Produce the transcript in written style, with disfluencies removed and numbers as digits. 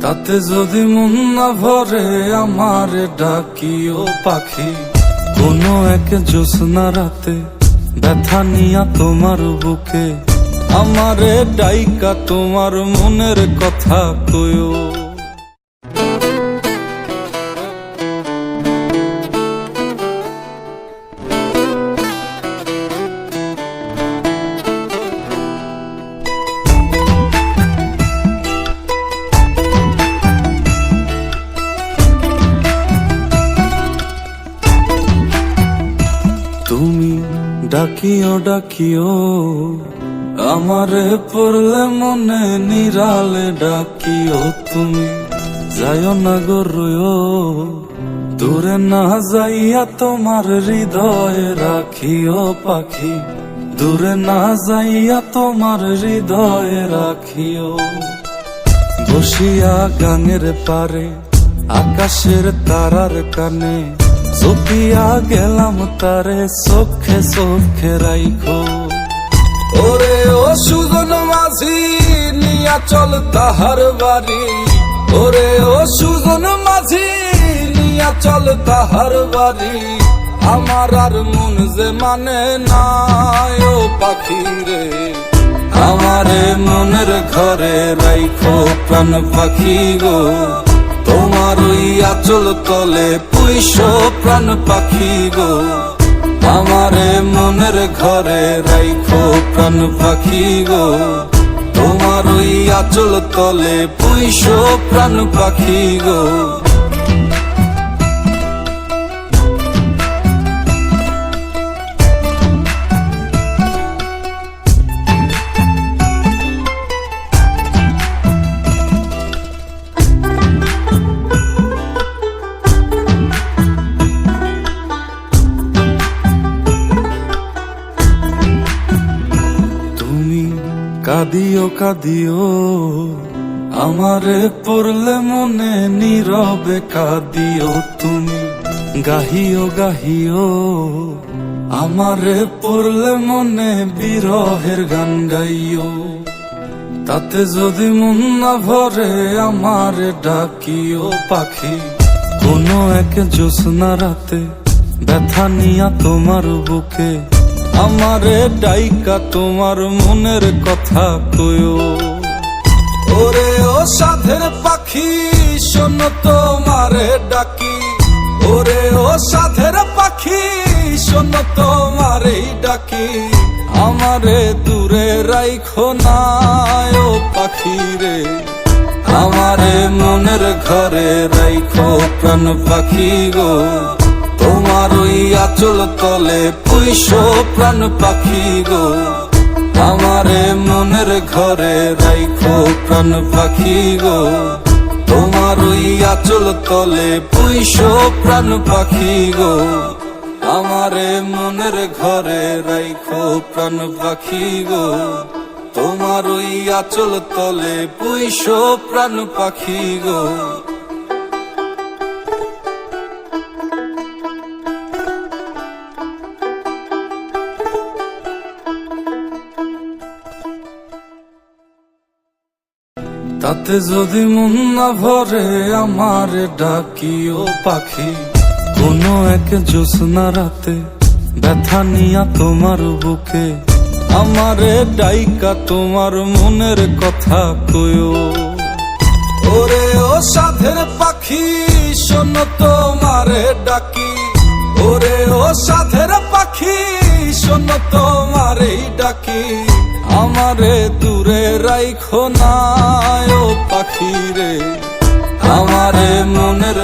তাতে যদি মন না ভরে আমারে ডাকিও পাখি, কোনো এক জ্যোৎস্না রাতে ব্যথা নিয়া তোমার বুকে আমারে ডাইকা তোমার মনের কথা কইও। তুমি ডাকিও ডাকিও আমারে পড়লে মনে নিরালে ডাকিও, তুমি যাইও না গো রইও দূরে না যাইয়া তোমার হৃদয়ে রাখিও পাখি, দূরে না যাইয়া তোমার হৃদয়ে রাখিও। বসিয়া গাঙের পারে আকাশের তারার কানে জপিয়া গেলাম তারে চোখে চোখে রাইখো। ওরে ও সুজন মাঝি নিয়া চল তাহার বাড়ি, ওরে ও সুজন মাঝি নিয়া চল তাহার বাড়ি, আমার আর মন যে মানে না ও পাখি রে, আমারে মনের ঘরে রাইখো প্রাণ পাখি গো, তোমার ওই আঁচল তলে পুইশো প্রাণ পাখি গো, আমারে মনের ঘরে রাইখো প্রাণ পাখি গো, তোমার ওই আঁচল তলে পুইশো প্রাণ পাখি গো। কাঁদিও কাঁদিও আমারে পড়লে মনে নীরবে কাঁদিও, তুমি গাহিও গাহিও আমারে পড়লে মনে বিরহের গান গাইও। তাতে যদি মন না ভরে আমারে ডাকিও পাখি, কোনো এক জ্যোৎস্না রাতে ব্যথা নিয়া তোমার বুকে আমারে ডাইকা তোমার মনের কথা কইও। ওরে ও সাধের পাখি শোন তোমারে ডাকি, ওরে ও সাধের পাখি শোন তোমারে ডাকি, আমারে দূরে রাইখো না ও পাখি রে, আমারে মনের ঘরে রাইখো প্রাণ পাখি গো, তোমার ওই আঁচল তলে পুইশো প্রাণ পাখি গো, আমারে মনের ঘরে রাইখো প্রাণ পাখি গো, তোমার ওই আঁচল তলে পুইশো প্রাণ পাখি গো, আমারে মনের ঘরে রাইখো প্রাণ পাখি গো, তোমার ওই আঁচল তলে পুইশো প্রাণ পাখি গো। তাতে যদি মন না ভরে আমারে ডাকিও পাখি, কোনো এক জ্যোৎস্না রাতে ব্যথা নিয়া তোমার বুকে আমারে ডাইকা তোমার মনের কথা কইও। ওরে ও সাধের পাখি শোন তোমারে ডাকি, ওরে ও সাধের পাখি শোন তোমারে ডাকি, আমারে দূরে রাইখো না ও পাখি রে, আমারে মনের